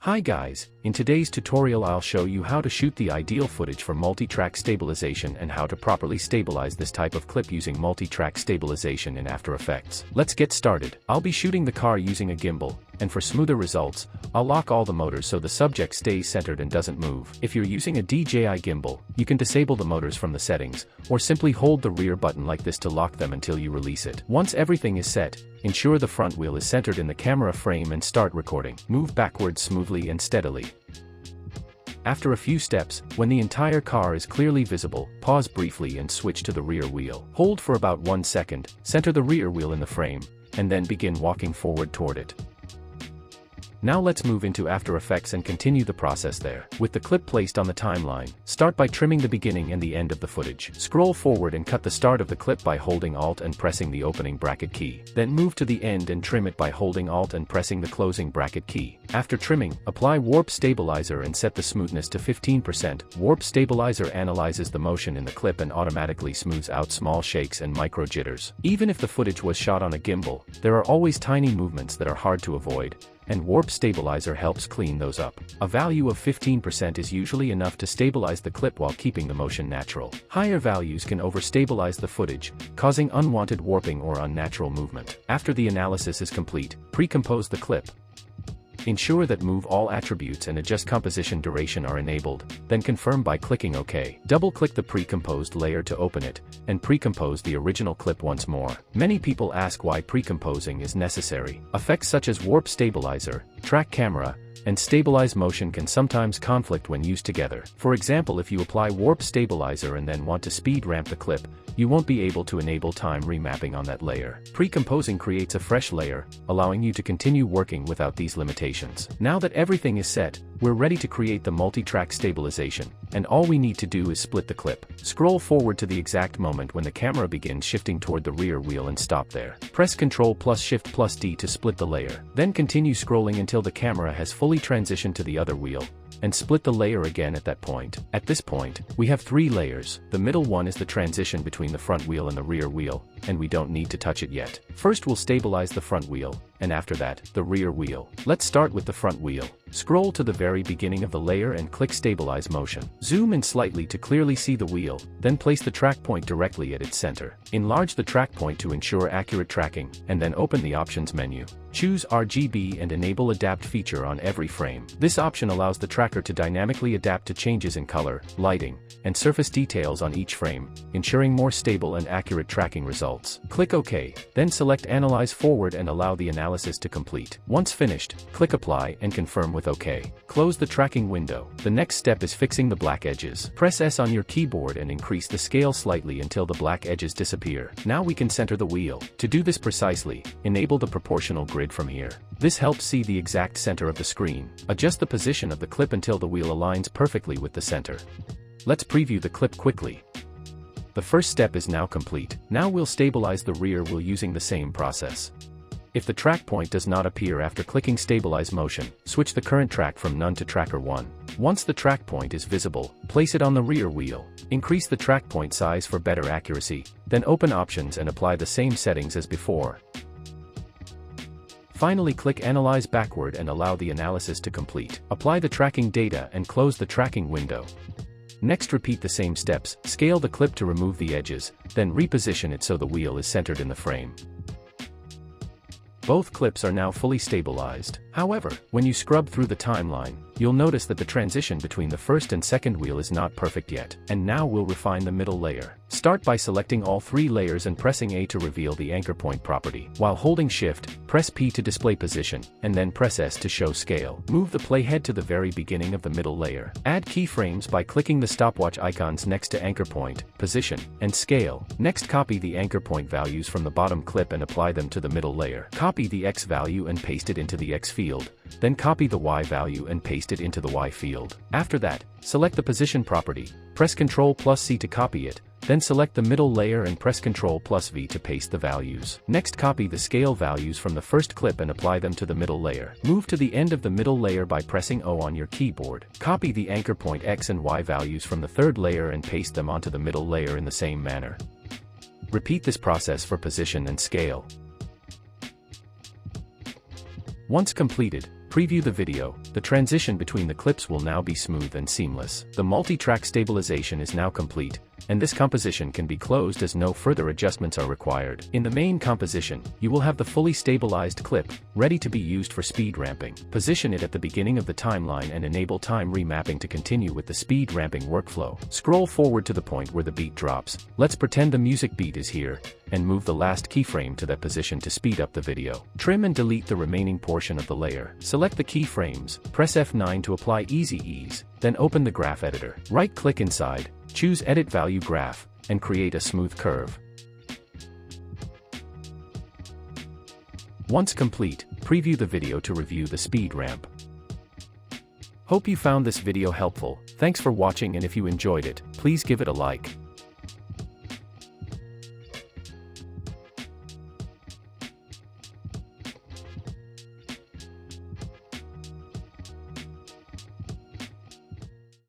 Hi guys, in today's tutorial I'll show you how to shoot the ideal footage for multi-track stabilization and how to properly stabilize this type of clip using multi-track stabilization in After Effects. Let's get started. I'll be shooting the car using a gimbal, and for smoother results, I'll lock all the motors so the subject stays centered and doesn't move. If you're using a DJI gimbal, you can disable the motors from the settings, or simply hold the rear button like this to lock them until you release it. Once everything is set, ensure the front wheel is centered in the camera frame and start recording. Move backwards smoothly and steadily. After a few steps, when the entire car is clearly visible, pause briefly and switch to the rear wheel. Hold for about 1 second, center the rear wheel in the frame, and then begin walking forward toward it. Now let's move into After Effects and continue the process there. With the clip placed on the timeline, start by trimming the beginning and the end of the footage. Scroll forward and cut the start of the clip by holding Alt and pressing the opening bracket key. Then move to the end and trim it by holding Alt and pressing the closing bracket key. After trimming, apply Warp Stabilizer and set the smoothness to 15%. Warp Stabilizer analyzes the motion in the clip and automatically smooths out small shakes and micro jitters. Even if the footage was shot on a gimbal, there are always tiny movements that are hard to avoid, and Warp Stabilizer helps clean those up. A value of 15% is usually enough to stabilize the clip while keeping the motion natural. Higher values can overstabilize the footage, causing unwanted warping or unnatural movement. After the analysis is complete, pre-compose the clip. Ensure that Move All Attributes and Adjust Composition Duration are enabled, then confirm by clicking OK. Double-click the pre-composed layer to open it, and pre-compose the original clip once more. Many people ask why pre-composing is necessary. Effects such as Warp Stabilizer, Track Camera, and Stabilize Motion can sometimes conflict when used together. For example, if you apply Warp Stabilizer and then want to speed ramp the clip, you won't be able to enable time remapping on that layer. Pre-composing creates a fresh layer, allowing you to continue working without these limitations. Now that everything is set, we're ready to create the multi-track stabilization, and all we need to do is split the clip. Scroll forward to the exact moment when the camera begins shifting toward the rear wheel and stop there. Press Ctrl plus Shift plus D to split the layer. Then continue scrolling until the camera has fully transitioned to the other wheel, and split the layer again at that point. At this point, we have 3 layers. The middle one is the transition between the front wheel and the rear wheel, and we don't need to touch it yet. First we'll stabilize the front wheel, and after that, the rear wheel. Let's start with the front wheel. Scroll to the very beginning of the layer and click Stabilize Motion. Zoom in slightly to clearly see the wheel, then place the track point directly at its center. Enlarge the track point to ensure accurate tracking, and then open the Options menu. Choose RGB and enable Adapt feature on every frame. This option allows the tracker to dynamically adapt to changes in color, lighting, and surface details on each frame, ensuring more stable and accurate tracking results. Click OK, then select Analyze Forward and allow the analysis to complete. Once finished, click Apply and confirm with OK. Close the tracking window. The next step is fixing the black edges. Press S on your keyboard and increase the scale slightly until the black edges disappear. Now we can center the wheel. To do this precisely, enable the proportional grid from here. This helps see the exact center of the screen. Adjust the position of the clip until the wheel aligns perfectly with the center. Let's preview the clip quickly. The first step is now complete. Now we'll stabilize the rear wheel using the same process. If the track point does not appear after clicking Stabilize Motion, switch the current track from None to Tracker 1. Once the track point is visible, place it on the rear wheel. Increase the track point size for better accuracy, then open Options and apply the same settings as before. Finally, click Analyze Backward and allow the analysis to complete. Apply the tracking data and close the tracking window. Next, repeat the same steps. Scale the clip to remove the edges, then reposition it so the wheel is centered in the frame. Both clips are now fully stabilized. However, when you scrub through the timeline, you'll notice that the transition between the first and second wheel is not perfect yet. And now we'll refine the middle layer. Start by selecting all 3 layers and pressing A to reveal the anchor point property. While holding Shift, press P to display position, and then press S to show scale. Move the playhead to the very beginning of the middle layer. Add keyframes by clicking the stopwatch icons next to anchor point, position, and scale. Next, copy the anchor point values from the bottom clip and apply them to the middle layer. Copy the X value and paste it into the X field, then copy the Y value and paste it into the Y field. After that, select the position property, press Ctrl plus C to copy it, then select the middle layer and press Ctrl plus V to paste the values. Next, copy the scale values from the first clip and apply them to the middle layer. Move to the end of the middle layer by pressing O on your keyboard. Copy the anchor point X and Y values from the third layer and paste them onto the middle layer in the same manner. Repeat this process for position and scale. Once completed, Preview the video. The transition between the clips will now be smooth and seamless. The multi-track stabilization is now complete, and this composition can be closed as no further adjustments are required. In the main composition, you will have the fully stabilized clip, ready to be used for speed ramping. Position it at the beginning of the timeline and enable time remapping to continue with the speed ramping workflow. Scroll forward to the point where the beat drops. Let's pretend the music beat is here, and move the last keyframe to that position to speed up the video. Trim and delete the remaining portion of the layer. Select the keyframes, press F9 to apply Easy Ease, then open the graph editor. Right-click inside, choose Edit Value Graph, and create a smooth curve. Once complete, preview the video to review the speed ramp. Hope you found this video helpful. Thanks for watching, and if you enjoyed it, please give it a like.